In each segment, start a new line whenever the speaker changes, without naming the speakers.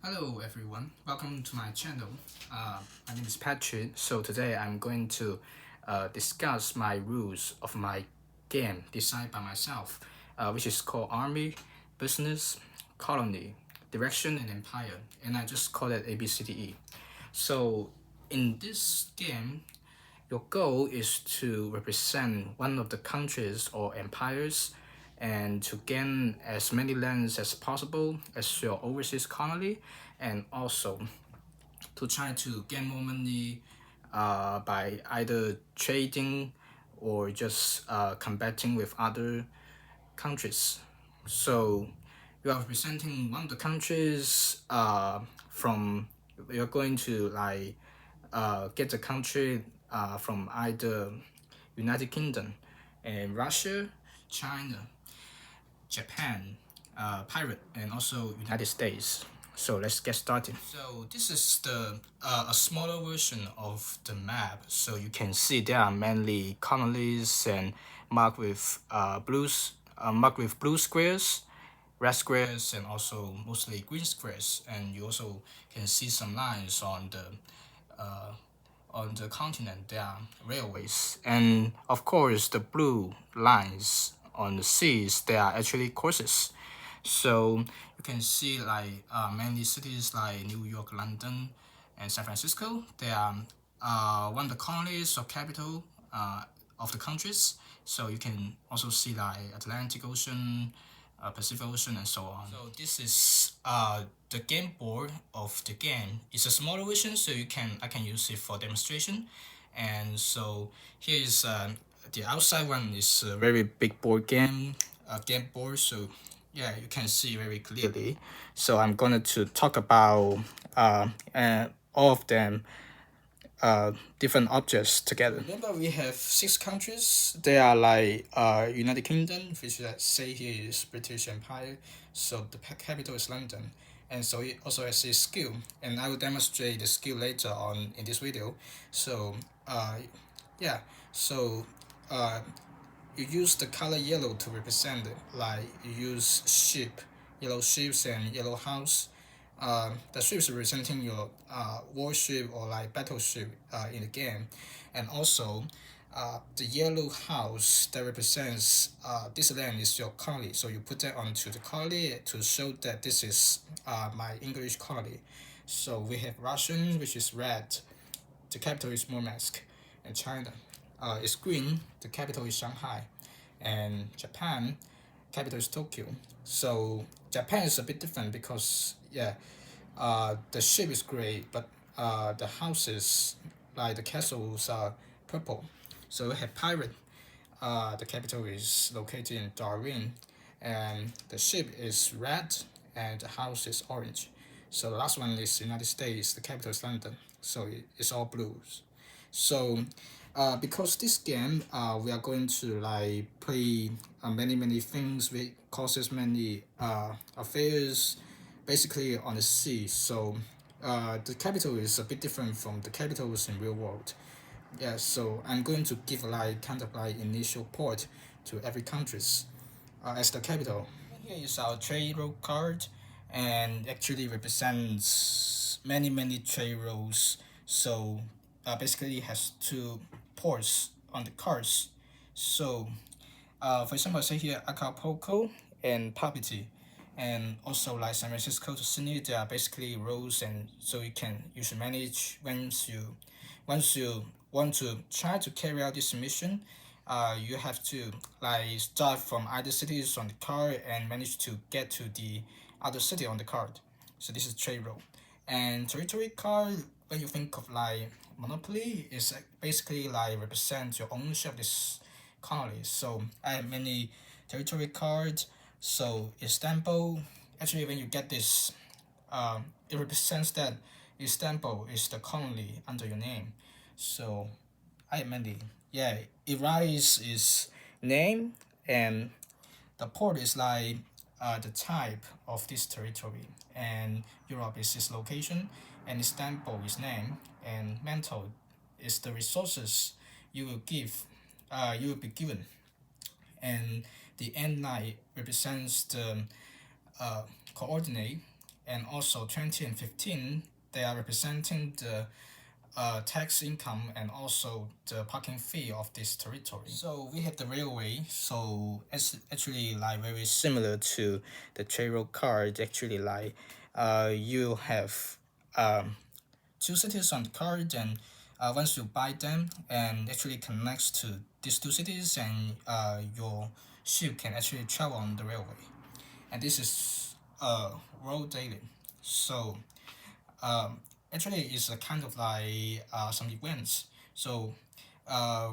Hello everyone, welcome to my channel. My name is Patrick. So today I'm going to discuss my rules of my game designed by myself, which is called Army, Business, Colony, Direction, and Empire, and I just call it ABCDE. So in this game, your goal is to represent one of the countries or empires and to gain as many lands as possible as your overseas colony, and also to try to gain more money by either trading or just combating with other countries. So you are representing one of the countries from you're going to get the country from either United Kingdom and Russia, China, Japan, Pirate, and also United States. So let's get started. So this is the a smaller version of the map. So you can see there are mainly colonies and marked with blue squares, red squares, and also mostly green squares. And you also can see some lines on the continent. There are railways, and of course the blue lines on the seas, they are actually courses. So you can see many cities like New York, London, and San Francisco. They are one of the colonies or capital of the countries. So you can also see like Atlantic Ocean, Pacific Ocean, and so on. So this is the game board of the game. It's a smaller version, so I can use it for demonstration. And so here is the outside one is a very big game board. So yeah, you can see very clearly. So I'm going to talk about all of them different objects together. Remember, we have 6 countries. They are like United Kingdom, which say here is British Empire. So the capital is London, and so it also has a skill, and I will demonstrate the skill later on in this video. So yeah, so you use the color yellow to represent it. Like you use ship, yellow ships and yellow house. The ships representing your warship or like battleship in the game, and also the yellow house that represents this land is your colony. So you put that onto the colony to show that this is my English colony. So we have Russian, which is red. The capital is Murmansk, and China is green. The capital is Shanghai, and Japan, capital is Tokyo. So Japan is a bit different because the shape is gray, but the houses like the castles are purple. So we have Pirate. The capital is located in Darwin, and the ship is red, and the house is orange. So the last one is United States. The capital is London. So it's all blues. So because this game we are going to like play many things which causes many affairs basically on the sea. So the capital is a bit different from the capitals in real world. Yeah, so I'm going to give like kind of like initial port to every countries as the capital. Here is our trade road card, and actually represents many trade roads. So basically it has 2 ports on the cards. So for example, I say here Acapulco and Papiti, and also like San Francisco to Sydney. There are basically roads, and so you should manage once you want to try to carry out this mission. You have to like start from either cities on the card and manage to get to the other city on the card. So this is trade road, and territory card. When you think of like monopoly, is basically like represent your ownership of this colony. So I have many territory cards. So Istanbul, actually when you get this, it represents that Istanbul is the colony under your name. So I have many. Yeah, Iraq is name, and the port is like the type of this territory, and Europe is its location, and Istanbul is name, and mental is the resources you will give, you will be given, and the end line represents the coordinate, and also 20 and 15, they are representing the tax income and also the parking fee of this territory. So we have the railway. So it's actually like very similar to the trade road card. Actually, like you have two cities on the card, and once you buy them, and actually connects to these two cities, and your ship can actually travel on the railway. And this is road daily. So actually it's a kind of like some events. So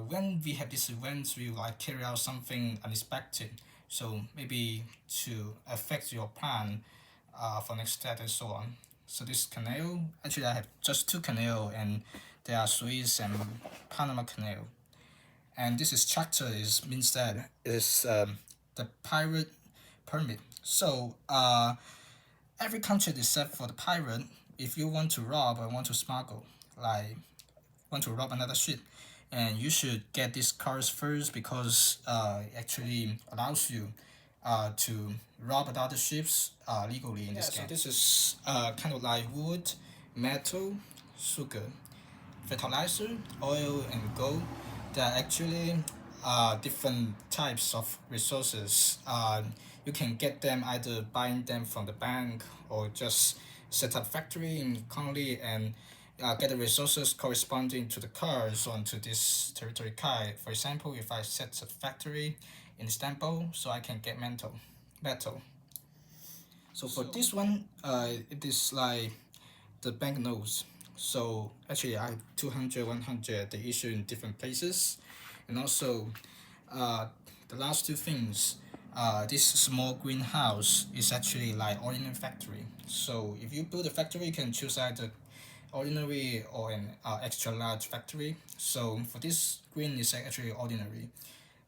when we have these events, we like carry out something unexpected. So maybe to affect your plan for next step and so on. So this canal, actually I have just two canal, and they are Suez and Panama Canal. And this is charter is means that is the pirate permit. So every country except for the pirate, if you want to rob or want to smuggle, like want to rob another ship, and you should get these cars first, because actually allows you to rob other ships legally in this game. So this is kind of like wood, metal, sugar, fertilizer, oil, and gold. There are actually different types of resources. You can get them either buying them from the bank, or just set up factory in Conley and get the resources corresponding to the cars onto this territory card. For example, if I set a factory in Istanbul, so I can get metal. So for this one, it is like the banknotes. So actually I have 200, 100, they issue in different places. And also the last two things, this small greenhouse is actually like ordinary factory. So if you build a factory, you can choose either ordinary or an extra large factory. So for this green is actually ordinary,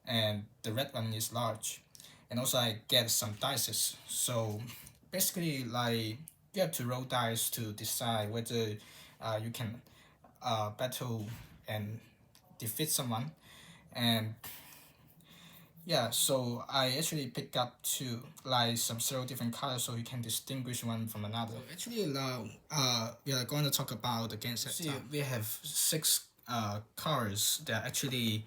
and the red one is large. And also I get some dices. So basically like you have to roll dice to decide whether you can battle and defeat someone. And yeah, so I actually pick up two, like some several different colors, so you can distinguish one from another. So actually now we are going to talk about the game setup. See, we have six cars that actually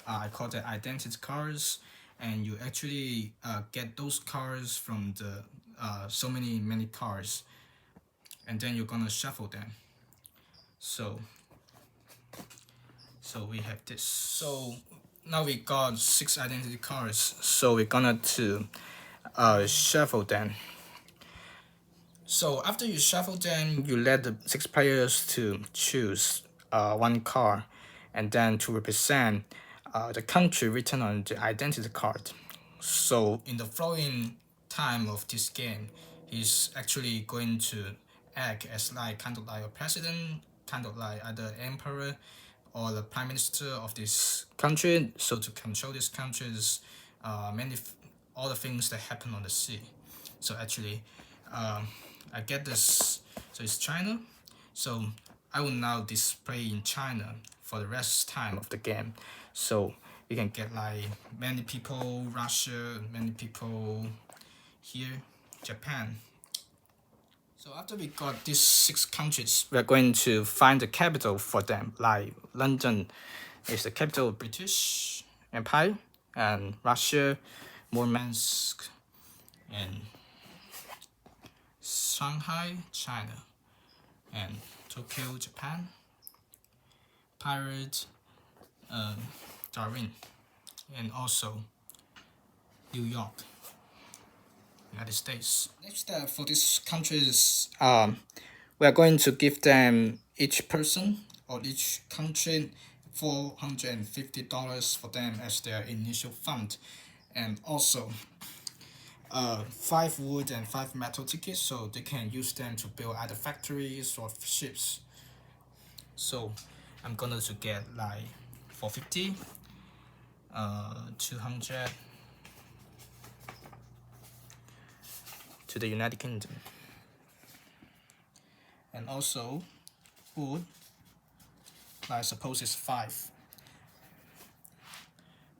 I call them identity cars, and you actually get those cars from the so many cars, and then you're gonna shuffle them. So we have this. So now we got six identity cards, so we're gonna to shuffle them. So after you shuffle them, you let the six players to choose one card, and then to represent the country written on the identity card. So in the following time of this game, he's actually going to act as like kind of like a president, kind of like either emperor or the prime minister of this country. So to control this country's all the things that happen on the sea. So actually, I get this. So it's China. So I will now display in China for the rest time of the game. So you can get like many people, Russia, many people here, Japan. So after we got these six countries, we're going to find the capital for them. Like London is the capital of British Empire, and Russia, Murmansk, and Shanghai, China, and Tokyo, Japan. Pirate, Darwin, and also New York, United States. Next step for these countries, we are going to give them each person or each country $450 for them as their initial fund, and also 5 wood and 5 metal tickets, so they can use them to build either factories or ships. So I'm gonna to get like 450, 200 to the United Kingdom, and also wood. I suppose it's 5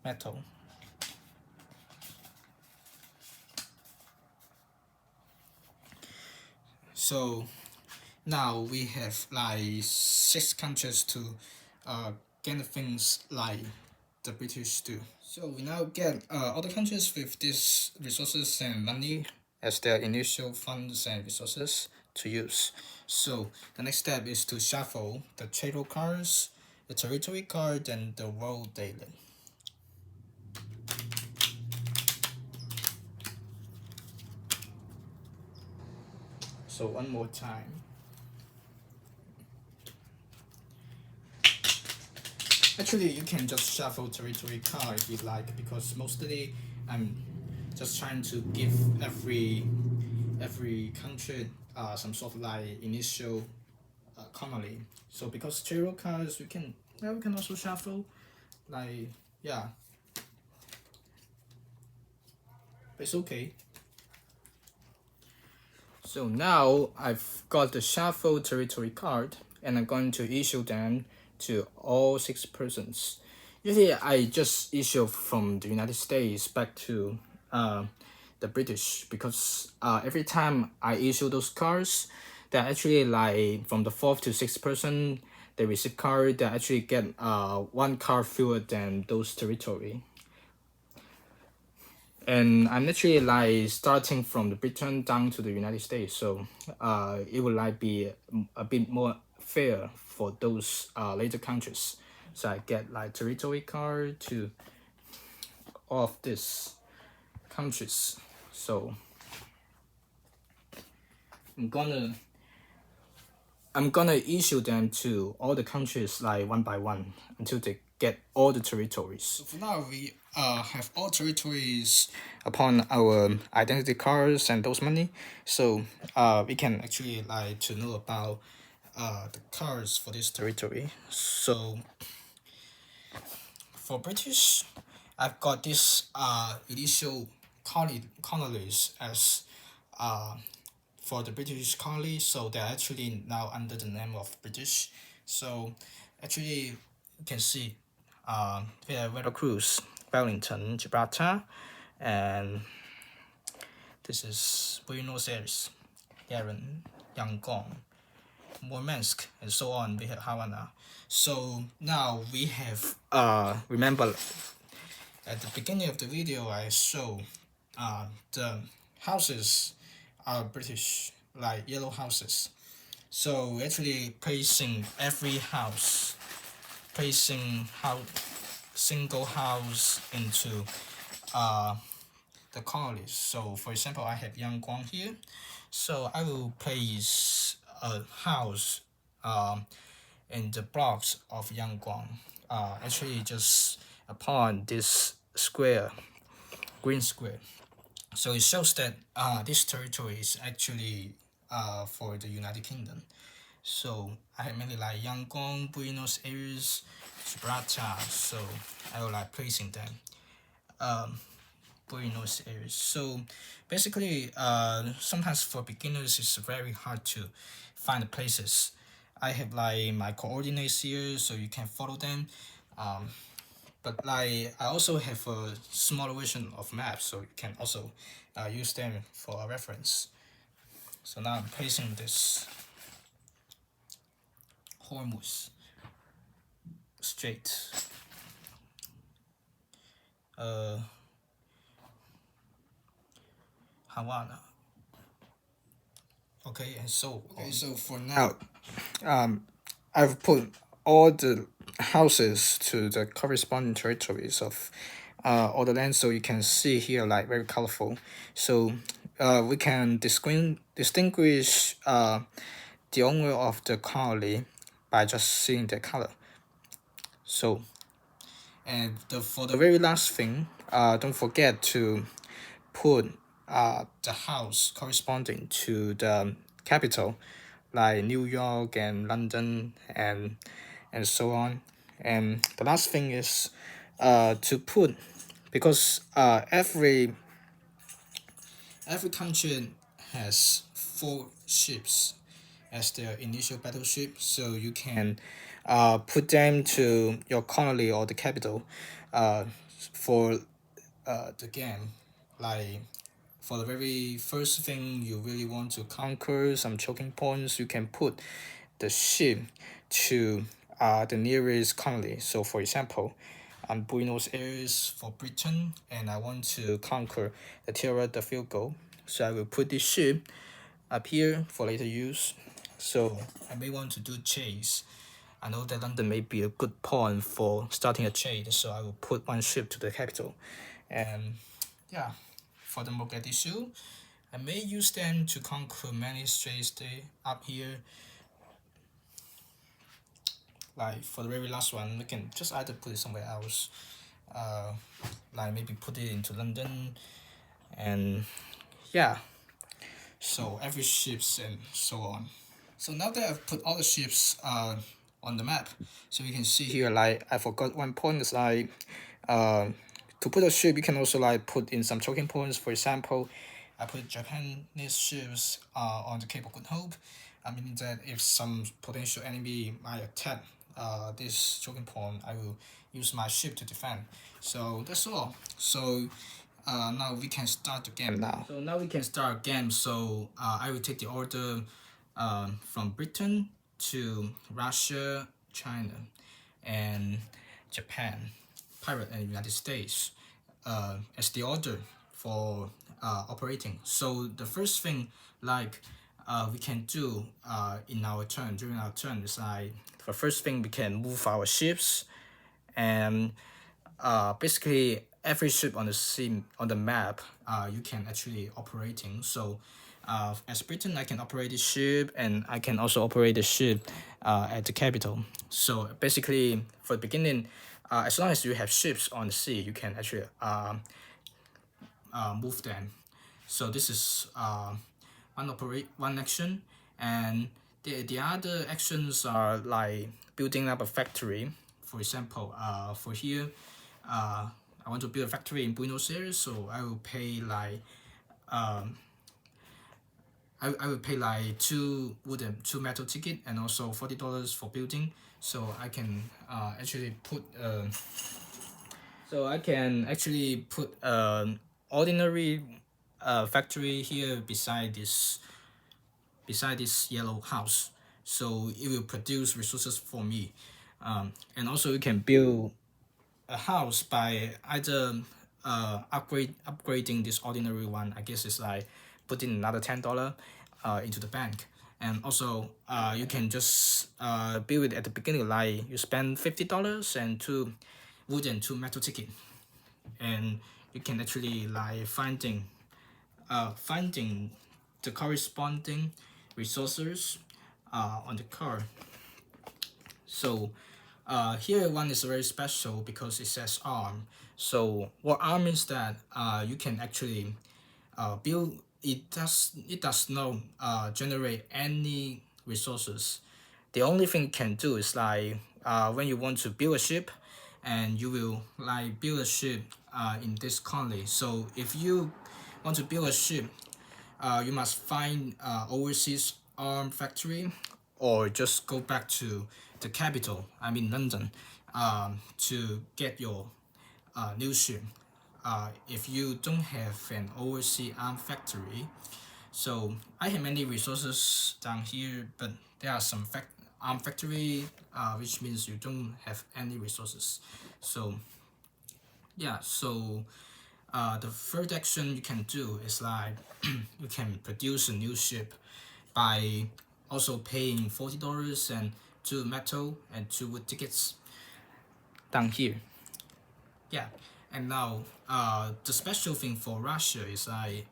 metal. So now we have like 6 countries to gain things like the British do. So we now get other countries with these resources and money as their initial funds and resources to use. So the next step is to shuffle the title cards, the territory card, and the world daily. So one more time. Actually, you can just shuffle territory card if you like, because mostly I'm just trying to give every country some sort of like initial commonly. So because tarot cards, we can also shuffle, like, yeah, it's okay. So now I've got the shuffle territory card, and I'm going to issue them to all 6 persons. Usually I just issue from the United States back to the British, because every time I issue those cards, they're actually like from the 4th to 6th person they receive card, they actually get 1 card fewer than those territory. And I'm actually like starting from the Britain down to the United States, so it would like be a bit more fair for those later countries. So I get like territory card to all of these countries. So I'm gonna issue them to all the countries like one by one until they get all the territories. So for now, we have all territories upon our identity cards and those money. So we can actually like to know about the cards for this territory. So for British, I've got this initial colonies as for the British colony, so they're actually now under the name of British. So actually, you can see we have Veracruz, Wellington, Gibraltar, and this is Buenos Aires, Yaren, Yangon, Murmansk, and so on. We have Havana. So now we have remember at the beginning of the video I show the houses are British, like yellow houses. So actually placing every house, placing single house into the colonies. So for example, I have Yangon here. So I will place a house in the blocks of Yangon. Actually just upon this square, green square. So it shows that this territory is actually for the United Kingdom. So I have many like Yangon, Buenos Aires, Gibraltar. So I will like placing them. Buenos Aires. So basically, sometimes for beginners it's very hard to find the places. I have like my coordinates here, so you can follow them. But like I also have a smaller version of maps, so you can also use them for a reference. So now I'm placing this Hormuz Strait. Havana. Okay, and so for now, I've put all the houses to the corresponding territories of all the land, so you can see here like very colorful. So we can distinguish the owner of the colony by just seeing the color. So and for the very last thing, don't forget to put the house corresponding to the capital, like New York and London and so on. And the last thing is to put, because every country has 4 ships as their initial battleship, so you can put them to your colony or the capital for the game, like for the very first thing you really want to conquer some choking points, you can put the ship to the nearest colony. So for example, I'm Buenos Aires for Britain and I want to conquer the Tierra del Fuego. So I will put this ship up here for later use. So I may want to do chase. I know that London may be a good point for starting a trade, so I will put one ship to the capital. And yeah, for the Mogadishu, I may use them to conquer many straits up here. Like for the very last one, we can just either put it somewhere else, like maybe put it into London, and yeah. So every ships and so on. So now that I've put all the ships on the map, so you can see here, like I forgot one point is like to put a ship, you can also like put in some choking points. For example, I put Japanese ships on the Cape of Good Hope. I mean that if some potential enemy might attack this choking point, I will use my ship to defend. So that's all. So now we can start the game now. So now we can start a game. So I will take the order from Britain to Russia, China, and Japan, Pirate, and United States as the order for operating. So the first thing like we can do in our turn, during our turn, is like the first thing we can move our ships, and basically every ship on the scene on the map you can actually operating. So as Britain, I can operate the ship and I can also operate the ship at the capital. So basically for the beginning, as long as you have ships on the sea, you can actually move them. So this is one action, and the other actions are like building up a factory. For example, for here, I want to build a factory in Buenos Aires, so I will pay like I will pay like two metal ticket and also $40 for building. So I can actually put ordinary factory here beside this yellow house, so it will produce resources for me. And also you can build a house by either upgrading this ordinary one. I guess it's like putting another $10 into the bank. And also you can just build it at the beginning, like you spend $50 and 2 wood and 2 metal ticket, and you can actually like finding the corresponding resources on the card. So here one is very special because it says arm. So what arm is that you can actually build. It does not generate any resources. The only thing it can do is like when you want to build a ship, and you will like build a ship in this colony. So if you want to build a ship, you must find overseas arm factory, or just go back to the capital, I mean London, to get your new ship. If you don't have an overseas arm factory, so I have many resources down here, but there are some arm factory, which means you don't have any resources. So yeah, so the third action you can do is like you can produce a new ship by also paying $40 and 2 metal and 2 wood tickets down here. Yeah, and now the special thing for Russia is like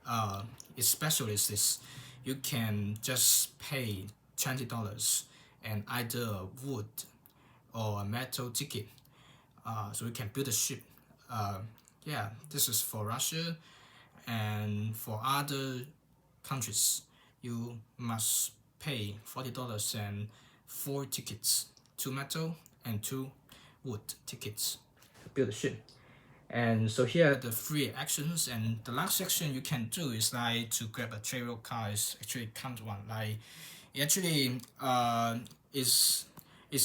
its special is this: you can just pay $20 and either a wood or a metal ticket, so you can build a ship. Yeah, this is for Russia, and for other countries, you must pay $40 and 4 tickets, 2 metal and 2 wood tickets to build a ship. And so here are the 3 actions, and the last action you can do is like to grab a trade road car. Is actually count one. Like it actually is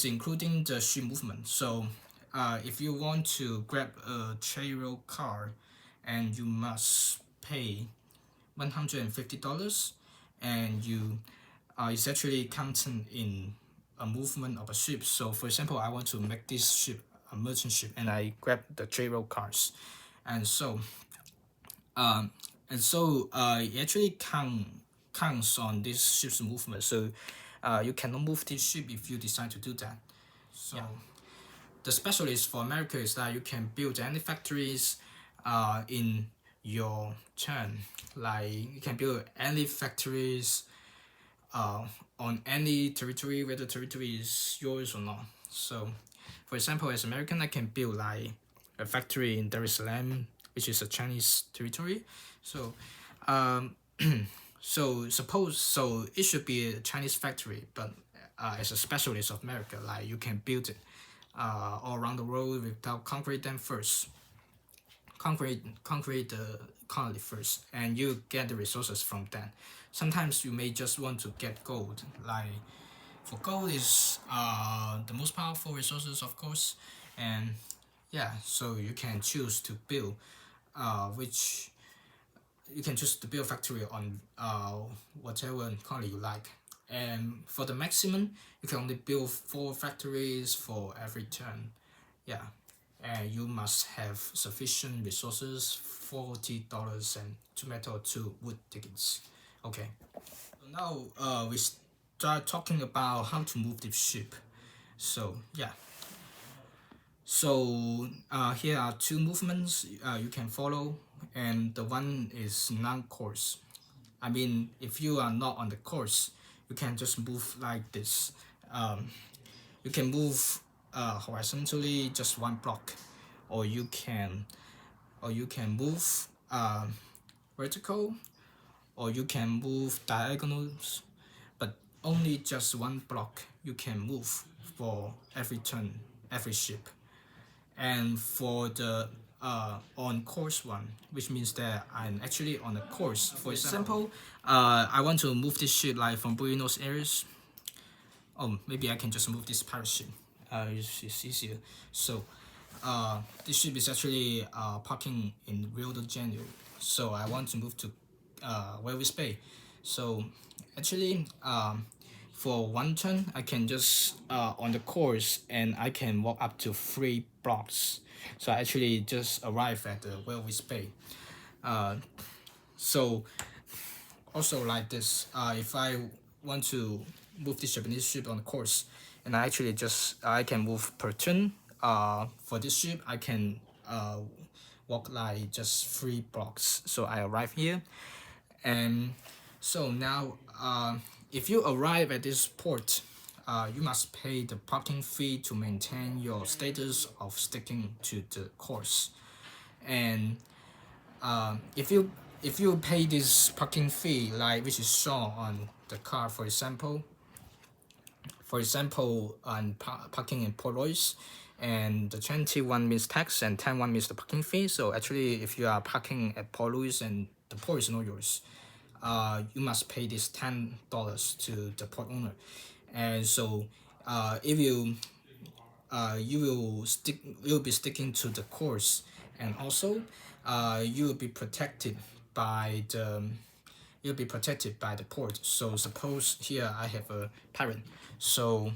including the ship movement. So if you want to grab a trade road car, and you must pay $150, and you it's actually counting in a movement of a ship. So for example, I want to make this ship a merchant ship, and I grab the J-roll cars, and so it actually counts on this ship's movement. So you cannot move this ship if you decide to do that. So the specialist for America is that you can build any factories in your turn. Like you can build any factories on any territory, whether territory is yours or not. So for example, as American, I can build like a factory in Dar es Salaam, which is a Chinese territory. So so it should be a Chinese factory, but as a specialist of America, like you can build it all around the world without concrete them first. Concrete the economy first, and you get the resources from that. Sometimes you may just want to get gold. Like for gold is the most powerful resources, of course, and yeah, so you can choose to build which you can choose to build factory on whatever economy you like. And for the maximum, you can only build 4 factories for every turn. Yeah, and you must have sufficient resources, $40 and tomato 2 wood tickets. Okay, so now we start talking about how to move the ship. So yeah, so here are 2 movements you can follow, and the one is non-course. I mean, if you are not on the course, you can just move like this. You can move horizontally just 1 block, or you can move vertical, or you can move diagonals, but only just 1 block you can move for every turn, every ship. And for the on course one, which means that I'm actually on a course. For example, I want to move this ship like from Buenos Aires. Oh, maybe I can just move this pirate ship. It's easier. So this ship is actually parking in Rio de Janeiro. So I want to move to Walvis Bay. So actually, for 1 turn, I can just on the course, and I can walk up to 3 blocks. So I actually just arrive at the Walvis Bay. So also like this, if I want to move this Japanese ship on the course, and I can move per turn. For this ship, I can walk like just 3 blocks. So I arrive here, and so now if you arrive at this port, you must pay the parking fee to maintain your status of sticking to the course. And if you pay this parking fee, like which is shown on the card, for example, on parking in Port Royce, and the 21 means tax and 10 means the parking fee. So actually, if you are parking at Port Louis and the port is not yours, you must pay this $10 to the port owner. And so if you will be sticking to the course, and also you will be protected by the port. So suppose here I have a pirate. So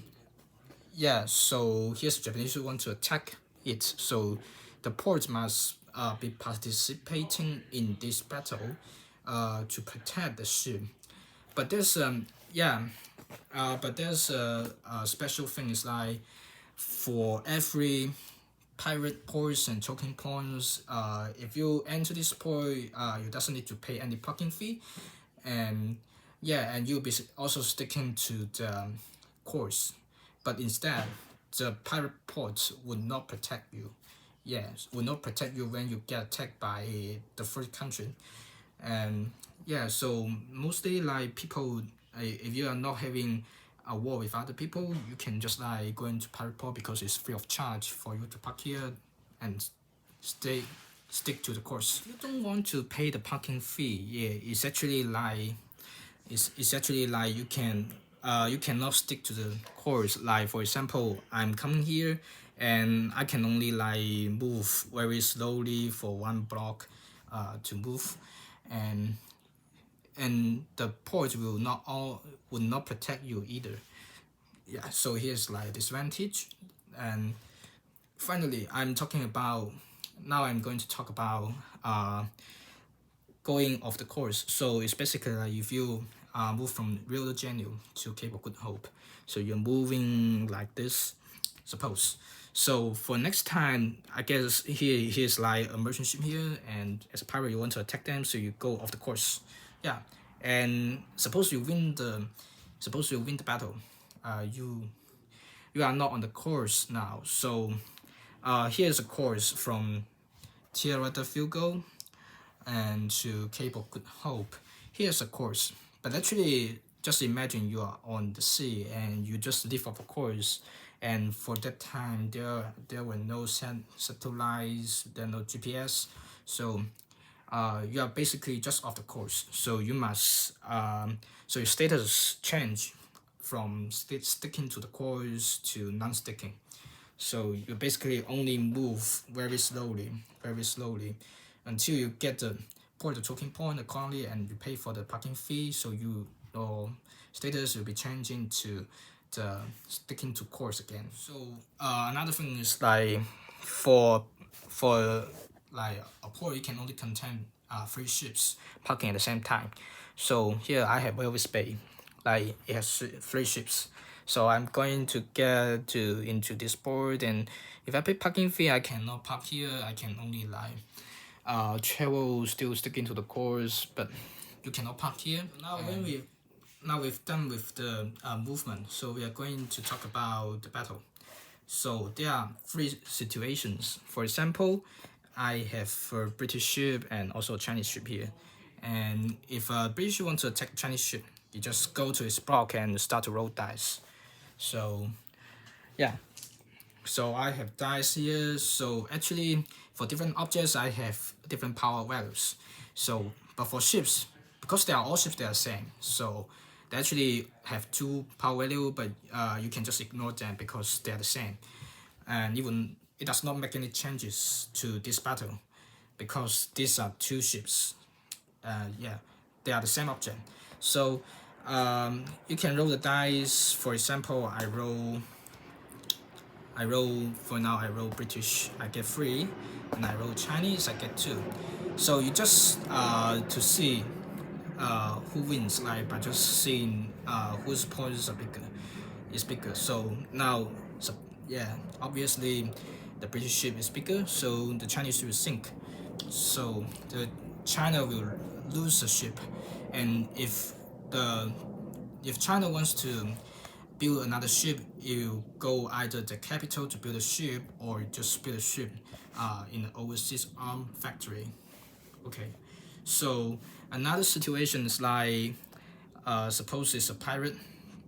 yeah, so here's the Japanese who want to attack it. So the port must be participating in this battle to protect the ship. But there's a special thing is like for every pirate ports and choking points, if you enter this port, you doesn't need to pay any parking fee, and yeah, and you'll be also sticking to the course. But instead, the pirate ports would not protect you. Yes, will not protect you when you get attacked by the third country. And yeah, so mostly like people, if you are not having a war with other people, you can just like go into pirate port because it's free of charge for you to park here and stick to the course. If you don't want to pay the parking fee, yeah, it's actually like you cannot stick to the course. Like for example, I'm coming here and I can only like move very slowly for 1 block to move, and and the port will not protect you either. Yeah, so here's like disadvantage. And finally, I'm going to talk about going off the course. So it's basically like if you move from Rio de Janeiro to Cape of Good Hope, so you're moving like this, suppose. So for next time, I guess here's like a merchant ship here, and as a pirate you want to attack them, so you go off the course. Yeah, and suppose you win the battle, you are not on the course now. So here's a course from Tierra del Fuego and to Cape of Good Hope. Here's a course, but actually, just imagine you are on the sea and you just leave off a course, and for that time there were no satellites, there no GPS, so you are basically just off the course. So you must so your status change from sticking to the course to non-sticking. So you basically only move very slowly, until you get the port the talking point accordingly, and you pay for the parking fee. So your status will be changing to the sticking to course again. So another thing is like for like a port, it can only contain 3 ships parking at the same time. So here I have Elvis Bay, like it has 3 ships. So I'm going to get to into this port, and if I pay parking fee, I cannot park here. I can only like travel still sticking to the course, but you cannot park here. Now we've done with the movement, so we are going to talk about the battle. So there are 3 situations. For example, I have a British ship and also a Chinese ship here. And if a British wants to attack Chinese ship, you just go to its block and start to roll dice. So yeah, so I have dice here. So actually, for different objects, I have different power values. So, but for ships, because they are all ships, they are the same. So they actually have 2 power value, but you can just ignore them because they are the same. And even it does not make any changes to this battle, because these are 2 ships. Yeah, they are the same object. So you can roll the dice. For example, for now I roll British, I get 3, and I roll Chinese, I get 2. So you just to see who wins, like by just seeing whose points are bigger, is bigger. So now, so yeah, obviously the British ship is bigger, so the Chinese ship will sink. So the China will lose the ship, and if China wants to build another ship, you go either the capital to build a ship, or just build a ship in an overseas arm factory. Okay, so another situation is like suppose it's a pirate.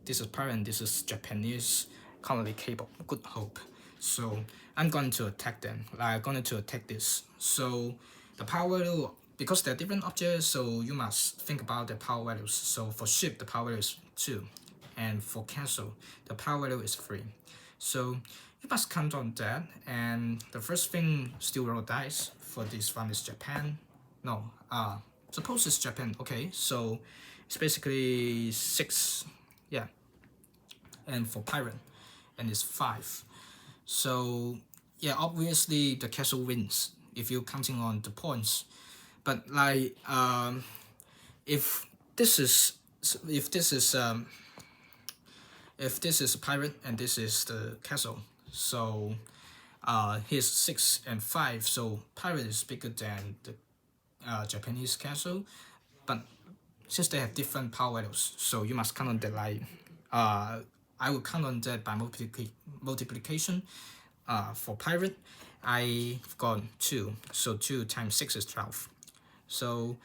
This is pirate and this is Japanese, currently Cape of Good Hope. So I'm going to attack them. Like, I'm going to attack this. So the power value, because they're different objects, so you must think about the power values. So for ship, the power value is 2, and for castle, the power value is 3. So you must count on that. And the first thing, still roll dice. For this one is Japan. No, suppose it's Japan. Okay, so it's basically 6. Yeah, and for pirate, and it's 5. So yeah, obviously the castle wins if you're counting on the points. But like if this is if this is if this is a pirate and this is the castle, so here's 6 and 5. So pirate is bigger than the Japanese castle, but since they have different power values, so you must count on that. Like I will count on that by multiplication. For pirate, I've got 2, so 2 times 6 is 12. So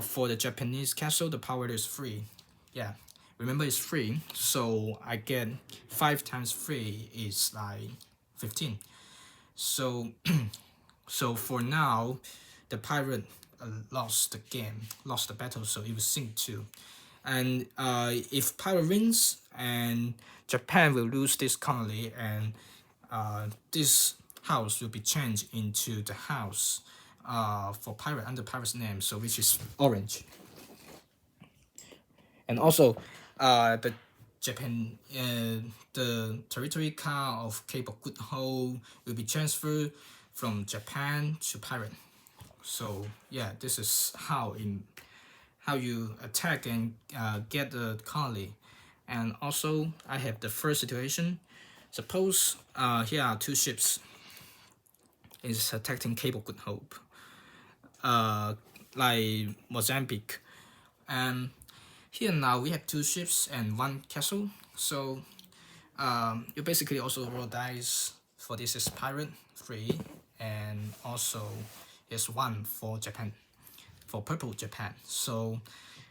for the Japanese castle, the power is 3. Yeah, remember it's 3, so I get 5 times 3 is like 15. So so for now, the pirate lost the game, lost the battle, so it will sink too. And if pirate wins, and Japan will lose this colony, and this house will be changed into the house for pirate under pirate's name, so which is orange. And also, the Japan, the territory car of Cape of Good Hope will be transferred from Japan to pirate. So yeah, this is how you attack and get the colony. And also, I have the first situation. Suppose here are two ships is attacking Cape of Good Hope, like Mozambique. And here now we have two ships and one castle. So you basically also roll dice for this is pirate 3, and also is 1 for Japan, for purple Japan. So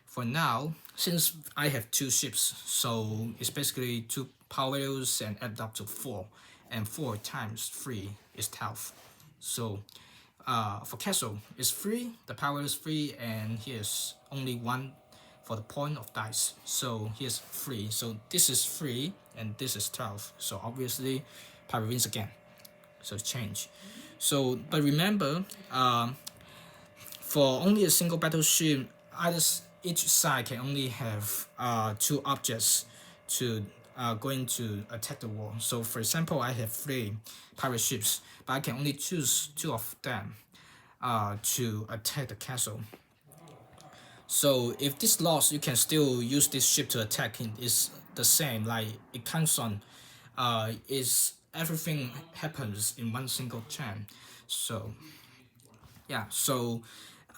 for now, since I have two ships, so it's basically two power values and add up to 4, and 4 times 3 is 12. So for castle it's 3, the power is 3, and here's only 1 for the point of dice. So here's 3. So this is 3 and this is 12. So obviously pirate wins again. So change. So but remember, for only a single battleship, each side can only have 2 objects to going to attack the wall. So for example, I have 3 pirate ships, but I can only choose 2 of them to attack the castle. So if this lost, you can still use this ship to attack. It's the same, like it counts on is everything happens in one single turn. So yeah, so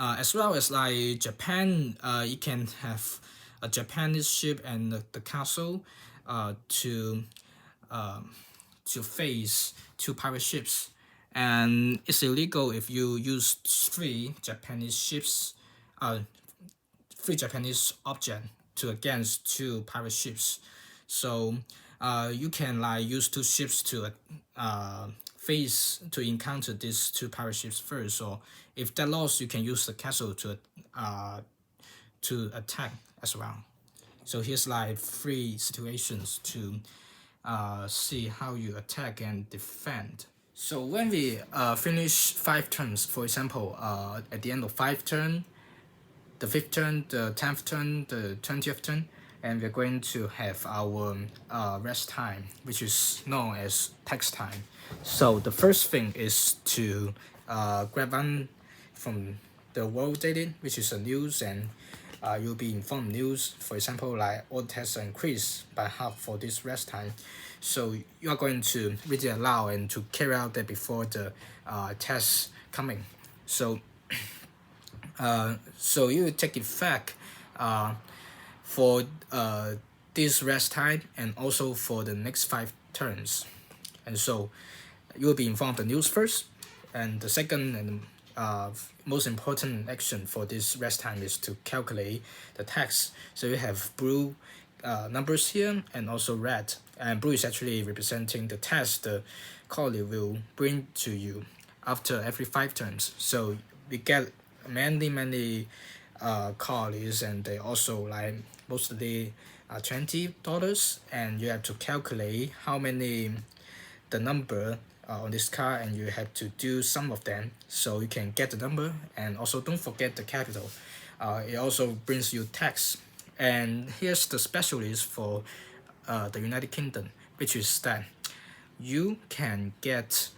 as well as like Japan, you can have a Japanese ship and the castle to face 2 pirate ships, and it's illegal if you use 3 Japanese ships, 3 Japanese objects to against 2 pirate ships. So you can like use 2 ships to face to encounter these 2 pirate ships first, or if that lost, you can use the castle to attack as well. So here's like 3 situations to see how you attack and defend. So when we finish 5 turns, for example, at the end of 5 turns, the 5th turn, the 10th turn, the 20th turn, and we're going to have our rest time, which is known as text time. So the first thing is to grab one from the world dated, which is the news, and you'll be informed news. For example, like all tests are increased by half for this rest time. So you are going to read it aloud and to carry out that before the test coming. So so you take effect for this rest time and also for the next 5 turns. And so you will be informed of the news first, and the second and most important action for this rest time is to calculate the text. So you have blue numbers here and also red, and blue is actually representing the text the colony will bring to you after every 5 turns. So we get many colonies, and they also like mostly $20, and you have to calculate how many the number on this card, and you have to do some of them so you can get the number. And also don't forget the capital. It also brings you tax. And here's the specialist for the United Kingdom, which is that you can get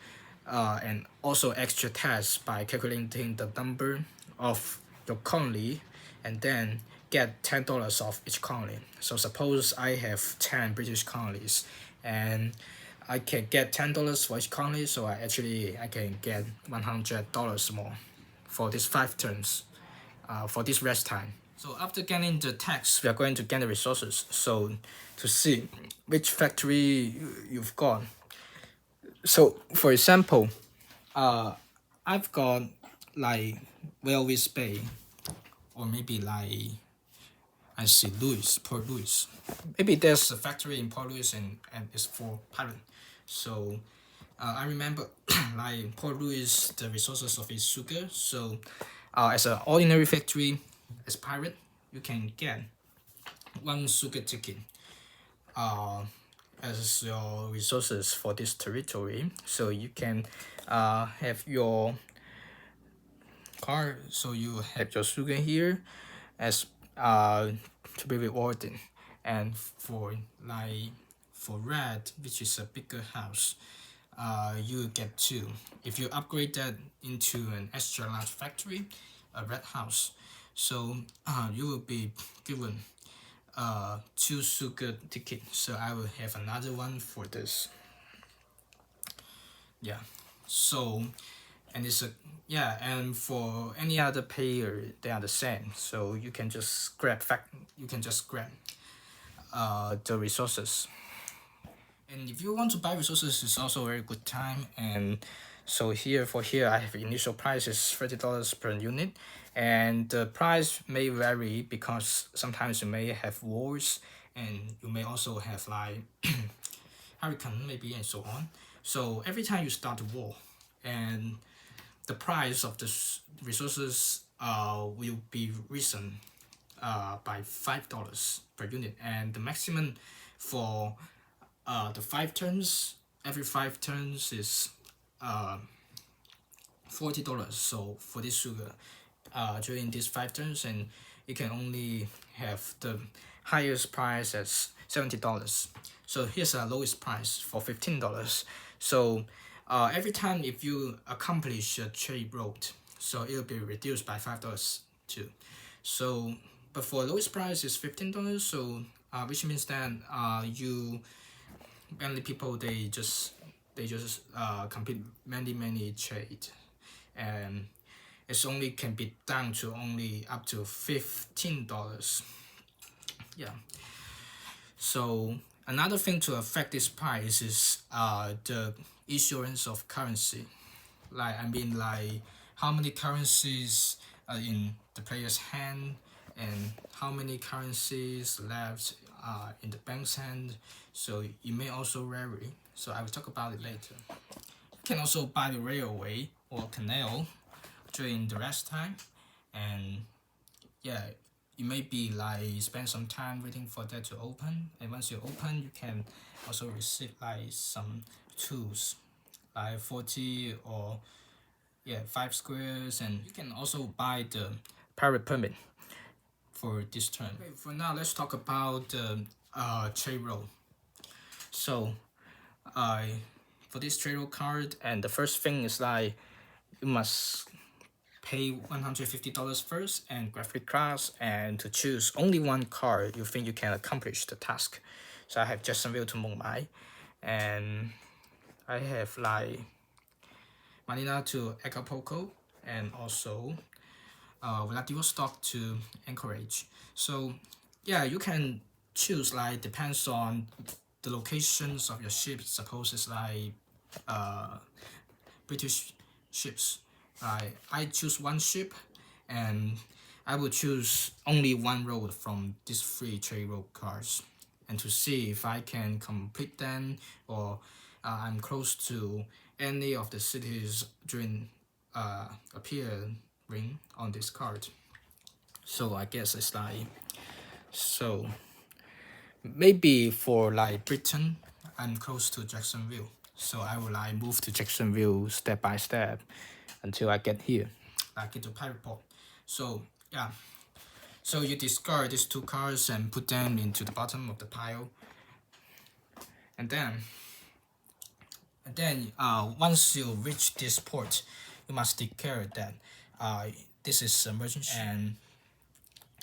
and also extra tax by calculating the number of your colony, and then get $10 off each colony. So suppose I have 10 British colonies, and I can get $10 for each colony, so I can get $100 more for these 5 turns for this rest time. So after getting the tax, we are going to get the resources. So to see which factory you've got. So for example, I've got like Wales Bay, or maybe like I see Port Louis. Maybe there's a factory in Port Louis and it's for pirate. So I remember like Port Louis, the resources of its sugar. So as an ordinary factory, as pirate, you can get 1 sugar ticket as your resources for this territory. So you can have your card. So you have your sugar here as uh, to be rewarded. And for red, which is a bigger house, you get two. If you upgrade that into an extra large factory, a red house, so you will be given two sugar ticket. So I will have another one for this. Yeah. So and it's a yeah, and for any other payer they are the same. So you can just grab the resources. And if you want to buy resources, it's also a very good time. And so here I have initial price is $30 per unit, and the price may vary because sometimes you may have wars, and you may also have like hurricane maybe and so on. So every time you start a war, and the price of the resources will be risen by $5 per unit, and the maximum for the 5 turns, every 5 turns is $40. So for this sugar, during these 5 turns, and you can only have the highest price as $70. So here's the lowest price for $15. So every time if you accomplish a trade route, so it will be reduced by $5 too. So but for lowest price is $15. So which means that you many people they just complete many trade, and it's only can be down to only up to $15. Yeah. So another thing to affect this price is the issuance of currency. Like how many currencies are in the player's hand, and how many currencies left in the bank's hand. So it may also vary. So I will talk about it later. You can also buy the railway or canal during the rest time, and yeah, you may be like spend some time waiting for that to open, and once you open you can also receive like some tools like 40 or 5 squares, and you can also buy the pirate permit for this turn. Okay, for now let's talk about the trade roll. So for this trade roll card, and the first thing is like you must pay $150 first and graphic class, and to choose only one card you think you can accomplish the task. So I have Jacksonville to Mumbai Mai, and I have like Manila to Acapulco, and also Vladivostok to Anchorage. So yeah, you can choose like depends on the locations of your ship. Suppose it's like British ships. I choose one ship, and I will choose only one road from these 3 trade road cards, and to see if I can complete them, or I'm close to any of the cities during appearing on this card. So I guess it's like, so maybe for like Britain, I'm close to Jacksonville, so I will like move to Jacksonville step by step until I get here, like into Pirate Port. So yeah, so you discard these 2 cards and put them into the bottom of the pile, and then once you reach this port, you must declare that this is emergency, and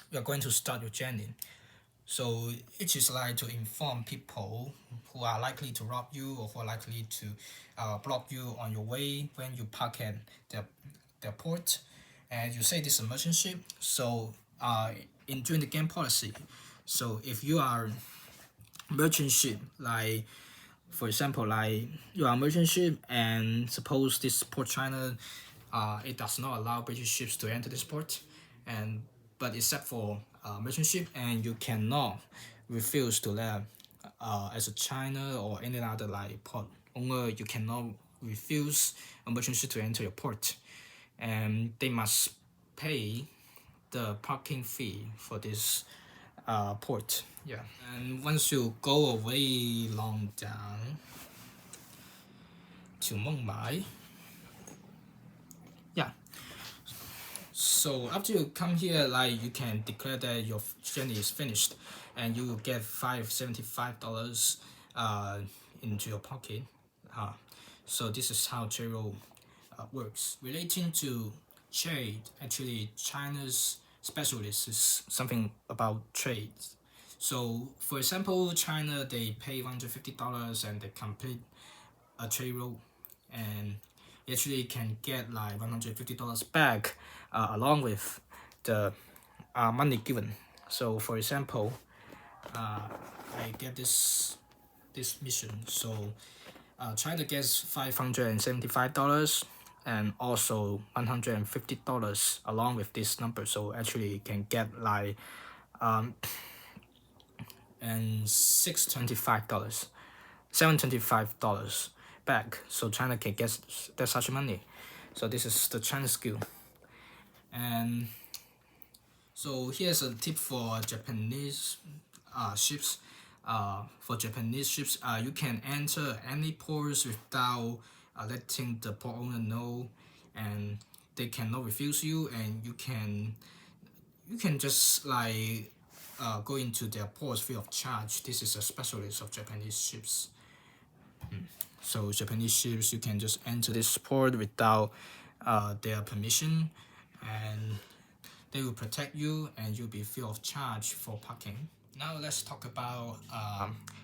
you're going to start your journey. So it is like to inform people who are likely to rob you, or who are likely to block you on your way when you park at their port, and you say this emergency. So during the game policy, so if you are merchant ship, like for example, like you are merchant ship, and suppose this port China, it does not allow British ships to enter this port, and but except for merchant ship, and you cannot refuse to let as a China or any other like port owner, you cannot refuse a merchant ship to enter your port, and they must pay the parking fee for this port. Yeah, and once you go away long down to Mumbai, yeah, So after you come here, like you can declare that your journey is finished, and you will get $575 into your pocket. Uh, so this is how Chero works. Relating to trade, actually China's specialist is something about trade. So for example, China they pay $150 and they complete a trade route, and you actually can get like $150 back along with the money given. So for example, I get this mission. So China gets $575 and also $150 along with this number. So actually you can get like and $625, $725 back. So China can get that such money. So this is the China skill. And so here's a tip for Japanese ships. For Japanese ships, you can enter any ports without letting the port owner know, and they cannot refuse you, and you can just like go into their ports free of charge. This is a specialist of Japanese ships. So Japanese ships, you can just enter this port without their permission, and they will protect you, and you'll be free of charge for parking. Now let's talk about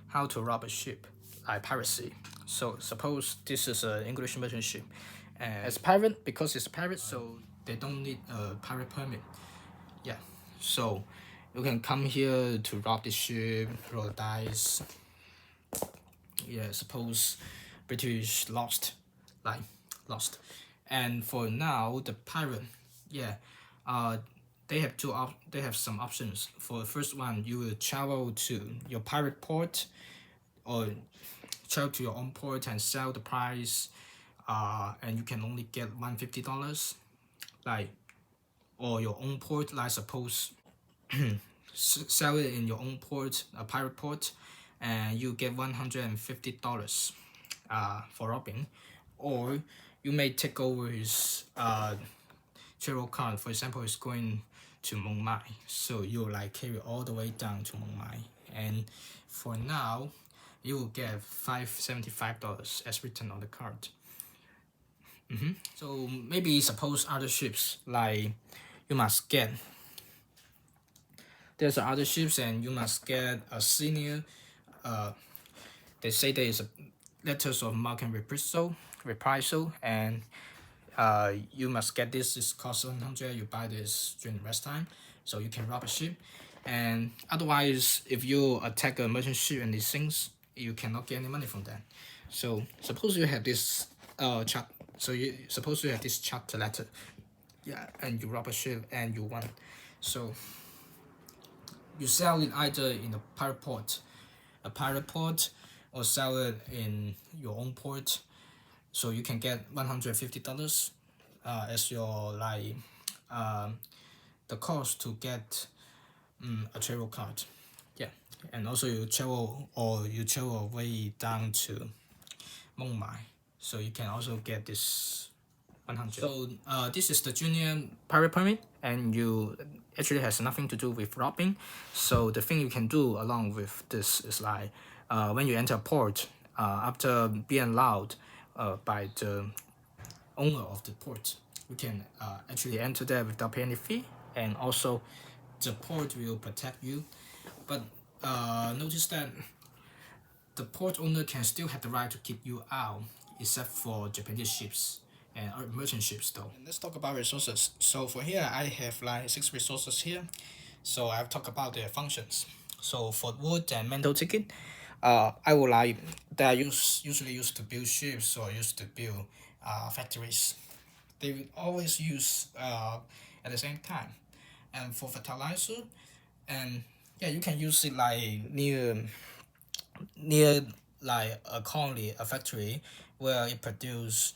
how to rob a ship, like piracy. So suppose this is an English merchant ship, and it's pirate because it's a pirate, so they don't need a pirate permit. Yeah, so you can come here to rob the ship, roll the dice. Yeah, suppose British like lost, and for now the pirate, yeah, they have they have some options. For the first one, you will travel to your pirate port, or travel to your own port and sell the price, and you can only get $150, like, or your own port, like suppose sell it in your own port, a pirate port, and you get $150 for robbing, or you may take over his travel card. For example, it's going to Mong Mai, so you like carry all the way down to Mong Mai, and for now you will get $575 as written on the card. So maybe suppose other ships, like you must get there's other ships and you must get a senior. They say there is a letters of marque and reprisal, and you must get this. This costs 100. You buy this during the rest time, so you can rob a ship. And otherwise, if you attack a merchant ship and these things, you cannot get any money from that. So suppose you have this chart. So you suppose you have this charter letter, yeah, and you rob a ship and you won. So you sell it either in a pirate port, or sell it in your own port. So you can get $150 as your like the cost to get a travel card. Yeah, and also you travel way down to Mong Mai, so you can also get this 100. So this is the junior pirate permit, and you actually has nothing to do with robbing. So the thing you can do along with this is like when you enter a port, after being allowed by the owner of the port, you can actually enter there without paying any fee, and also the port will protect you. But notice that the port owner can still have the right to kick you out, except for Japanese ships and merchant ships though. And let's talk about resources. So for here, I have like 6 resources here. So I've talked about their functions. So for wood and metal ticket, I would like that usually used to build ships or used to build factories. They will always use at the same time. And for fertilizer, and yeah, you can use it like near like a colony, a factory where it produce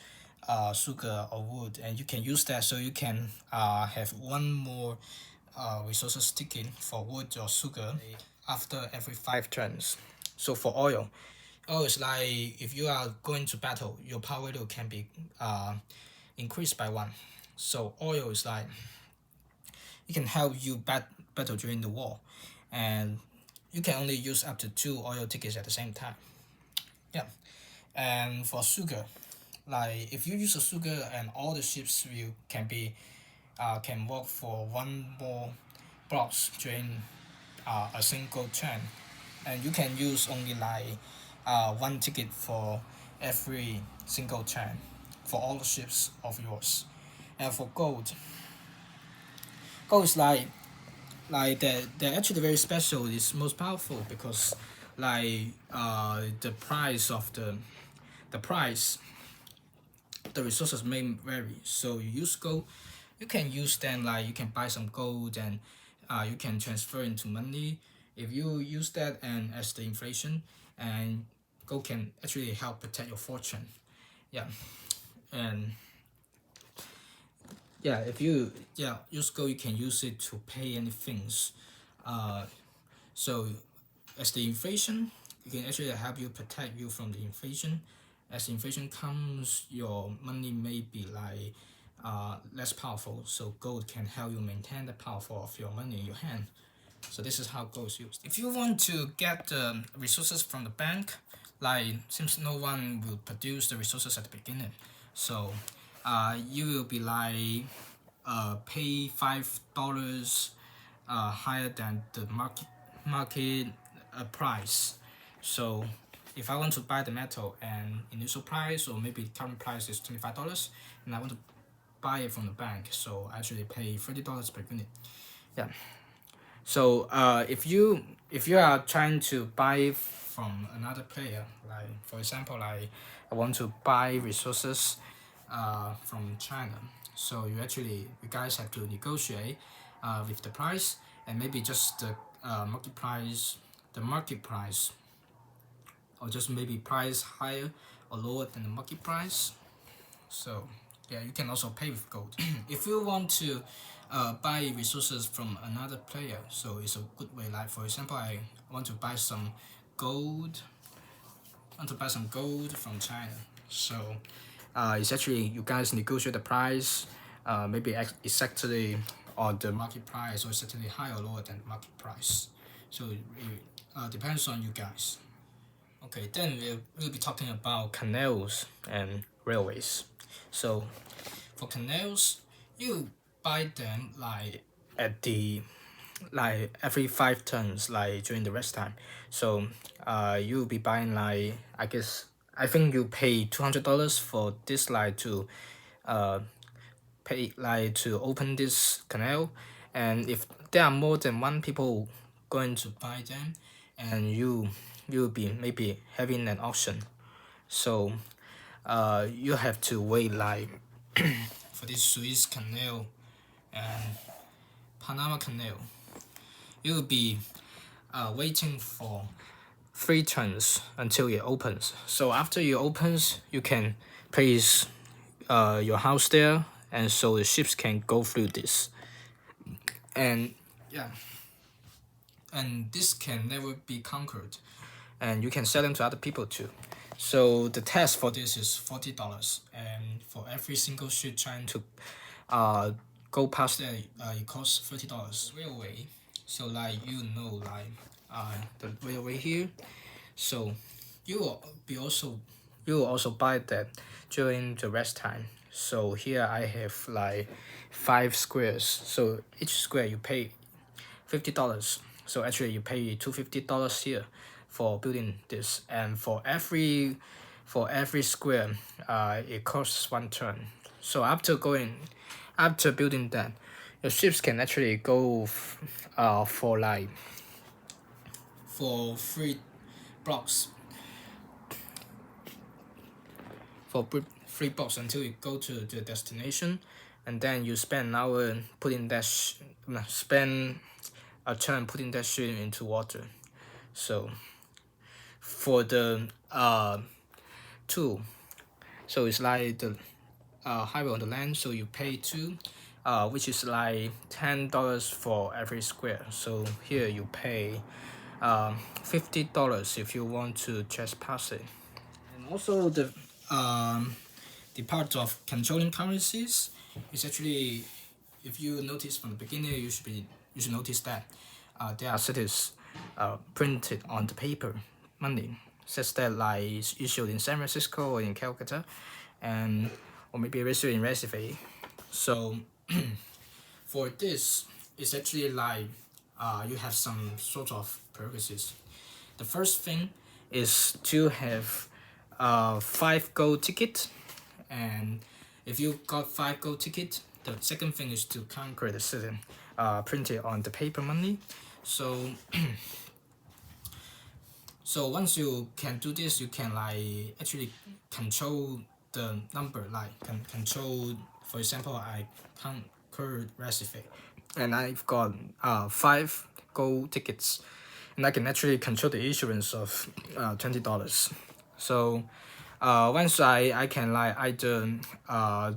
sugar or wood, and you can use that, so you can have one more resources ticket for wood or sugar after every 5 turns. So for oil is like if you are going to battle, your power level can be increased by 1. So oil is like it can help you battle during the war, and you can only use up to 2 oil tickets at the same time. Yeah, and for sugar, like if you use a sugar and all the ships will can walk for one more blocks during a single turn, and you can use only like one ticket for every single turn for all the ships of yours. And for gold is like they're actually very special. It's most powerful because like the price of the price the resources may vary. So you use gold, you can use them like you can buy some gold and you can transfer into money. If you use that and as the inflation, and gold can actually help protect your fortune. Yeah, and yeah, if you use gold, you can use it to pay any things. Uh, so as the inflation, it can actually help you protect you from the inflation. As inflation comes, your money may be like less powerful. So gold can help you maintain the power of your money in your hand. So this is how gold is used. If you want to get the resources from the bank, like since no one will produce the resources at the beginning, so you will be like pay $5 higher than the market price. So if I want to buy the metal and initial price or maybe current price is $25 and I want to buy it from the bank, so I actually pay $30 per unit. Yeah. So if you are trying to buy from another player, like for example, like I want to buy resources from China, so you guys have to negotiate with the price and maybe just the market price, or just maybe price higher or lower than the market price. So yeah, you can also pay with gold. If you want to buy resources from another player, so it's a good way. Like for example, I want to buy some gold. From China. So it's actually you guys negotiate the price, maybe exactly on the market price or exactly higher or lower than market price. So it depends on you guys. Okay, then we'll be talking about canals and railways. So for canals, you buy them like at the like every 5 tons like during the rest time. So you'll be buying like I think you pay $200 for this like to pay like to open this canal, and if there are more than one people going to buy them, and you'll be maybe having an auction. So you have to wait like for this Suez Canal and Panama Canal. You'll be waiting for 3 turns until it opens. So after it opens, you can place your house there, and so the ships can go through this. And yeah, and this can never be conquered, and you can sell them to other people too. So the test for this is $40, and for every single ship trying to go past that, it costs $30. Railway, so like the railway here. So you will also buy that during the rest time. So here I have like 5 squares. So each square you pay $50. So actually you pay $250 here for building this, and for every square, it costs 1 turn. So after building that, your ships can actually go for 3 blocks until you go to the destination, and then you spend an hour putting that spend a turn putting that ship into water. So for the two, so it's like the highway on the land, so you pay 2, which is like $10 for every square. So here you pay $50 if you want to trespass it. And also the part of controlling currencies is actually if you notice from the beginning, you should notice that there are cities printed on the paper money, such that like is issued in San Francisco or in Calcutta, and or maybe issued in Recife. So for this, it's actually like you have some sort of purposes. The first thing is to have 5 gold ticket, and if you got 5 gold ticket, the second thing is to conquer the city, printed on the paper money. So so once you can do this, you can like actually control the number, like can control. For example, I conquered Recife, and I've got 5 gold tickets, and I can actually control the issuance of $20. So once I can like either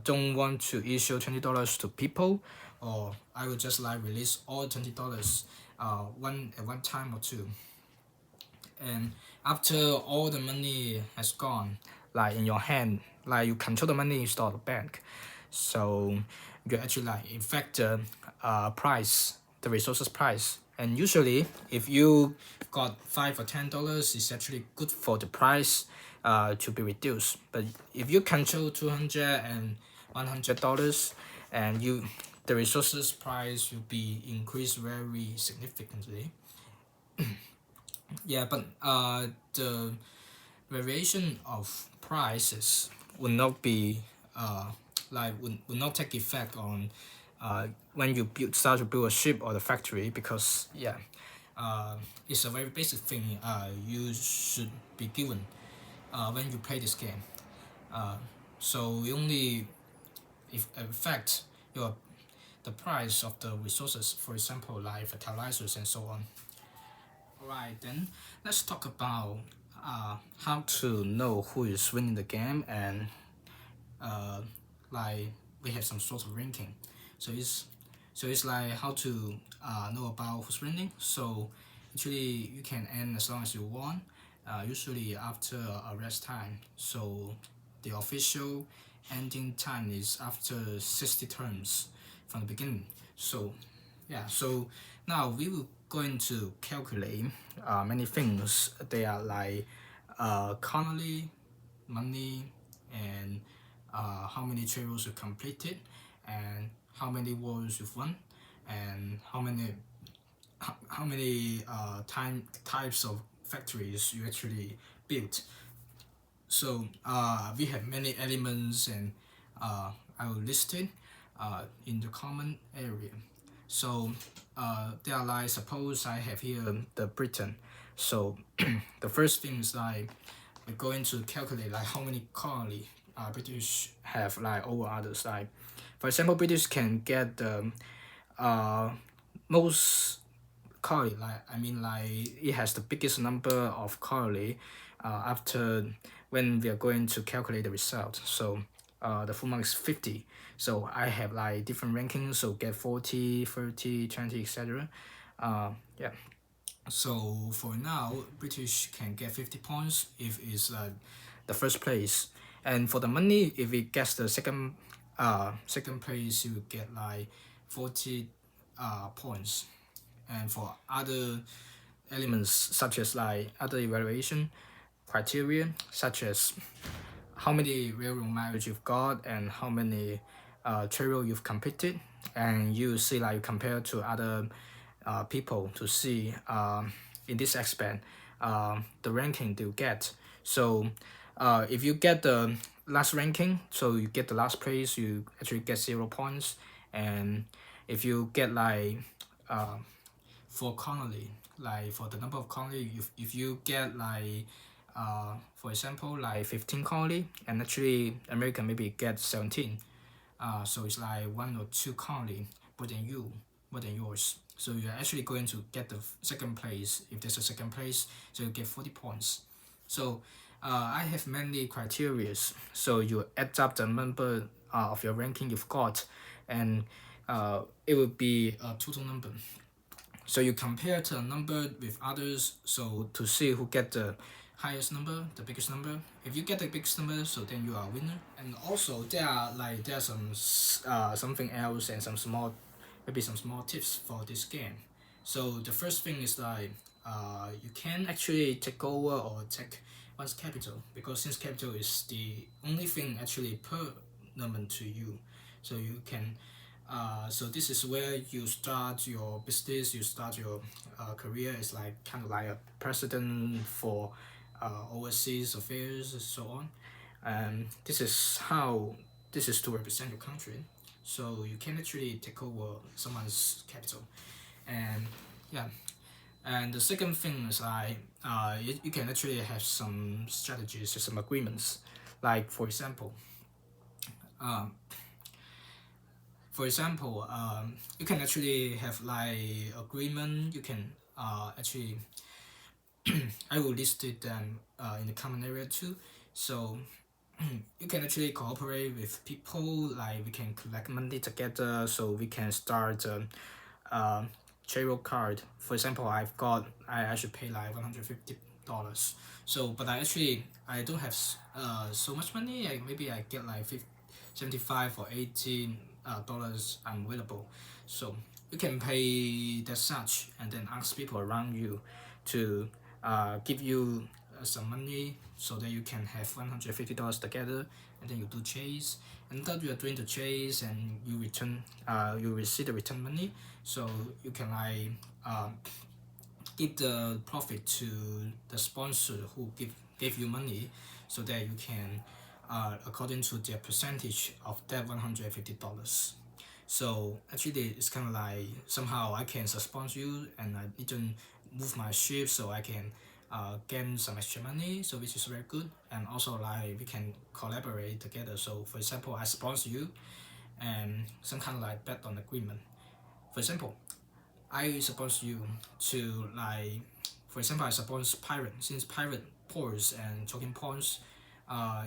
don't want to issue $20 to people, or I will just like release all $20 at one time or two. And after all the money has gone like in your hand, like you control the money instead of the bank, so you actually like affect the price, the resources price. And usually if you got $5 or $10, it's actually good for the price to be reduced. But if you control $200 and $100, and the resources price will be increased very significantly. Yeah, but the variation of prices will not be will not take effect on when you start to build a ship or the factory, because yeah, it's a very basic thing you should be given when you play this game. So we only affect your the price of the resources, for example, like fertilizers and so on. Alright, then let's talk about how to know who is winning the game, and like we have some sort of ranking. So it's like how to know about who's winning. So actually you can end as long as you want, usually after a rest time. So the official ending time is after 60 turns from the beginning. So yeah, so now we will going to calculate many things. They are like colony, money, and how many trade routes you completed, and how many wars you've won, and how many types of factories you actually built. So we have many elements, and I will list it in the common area. So they are like, suppose I have here the Britain. So the first thing is like we're going to calculate like how many colony British have like over others. Like for example, British can get the most colony, like I mean like it has the biggest number of colony after when we are going to calculate the result. So the full mark is 50. So I have like different rankings, so get 40, 30, 20, etc. Yeah. So for now, British can get 50 points if it's the first place. And for the money, if it gets the second place, you will get like 40 points. And for other elements such as like other evaluation criteria, such as how many railroad mileage you've got and how many trail you've completed, and you see like compare to other people to see in this aspect the ranking they get. So if you get the last ranking, so you get the last place, you actually get 0 points. And if you get like for colony, like for the number of colony, if you get like for example like 15 colony, and actually America maybe get 17, so it's like 1 or 2 colony more than yours. So you're actually going to get the second place. If there's a second place, so you get 40 points. So I have many criteria. So you add up the number of your ranking you've got, and it will be a total number. So you compare the number with others, so to see who get the highest number, the biggest number. If you get the biggest number, so then you are a winner. And also there are something else and some small, maybe some small tips for this game. So the first thing is like you can actually take over or take one's capital, because since capital is the only thing actually permanent to you, so you can so this is where you start your business, you start your career. It's like kind of like a precedent for overseas affairs and so on. And this is to represent your country. So you can actually take over someone's capital. And yeah, and the second thing is like you can actually have some strategies or some agreements. Like um, for example, you can actually have like agreement. You can actually I will list it in the common area too. So you can actually cooperate with people. Like we can collect money together, so we can start travel card. For example, I should pay like $150. So but I don't have so much money. Maybe I get like 75 or 80 dollars available. So you can pay that such and then ask people around you to give you some money so that you can have $150 together, and then you do chase, and that you are doing the chase and you return you receive the return money, so you can like give the profit to the sponsor who gave you money, so that you can according to their percentage of that $150. So actually it's kind of like somehow I can sponsor you and I didn't move my ship, so I can gain some extra money, so which is very good. And also like we can collaborate together. So for example, I sponsor you and some kind of like bet on agreement. For example, I suppose you to like, for example, I suppose pirate, since pirate ports and token points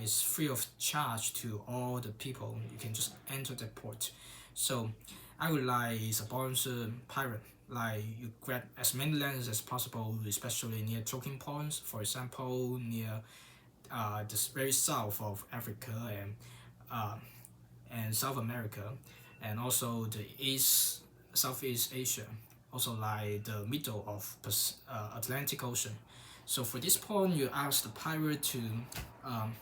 is free of charge to all the people. You can just enter the port. So I would like sponsor pirate. Like you grab as many lands as possible, especially near choking points. For example, near the very south of Africa uh, and South America, and also the Southeast Asia, also like the middle of Atlantic Ocean. So for this point, you ask the pirate um,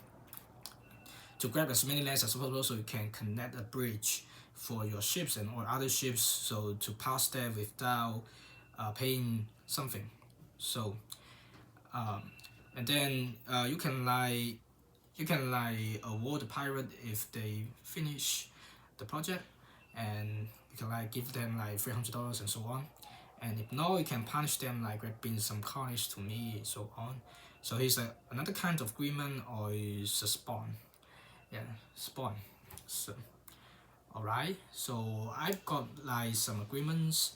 to grab as many lands as possible, so you can connect a bridge for your ships and or other ships, so to pass there without paying something. So um, and then you can like award the pirate if they finish the project, and you can like give them like $300 and so on. And if not, you can punish them like grabbing some coins to me and so on. So here's another kind of agreement, or is a spawn. Yeah, spawn. So alright, so I've got like some agreements.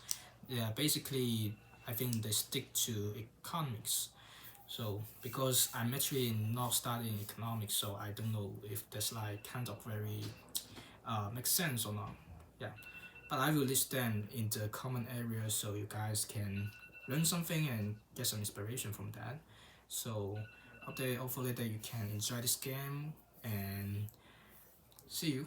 Yeah, basically I think they stick to economics. So because I'm actually not studying economics, so I don't know if that's like kind of very makes sense or not. Yeah, but I will list them in the common area so you guys can learn something and get some inspiration from that. So hopefully that you can enjoy this game, and see you.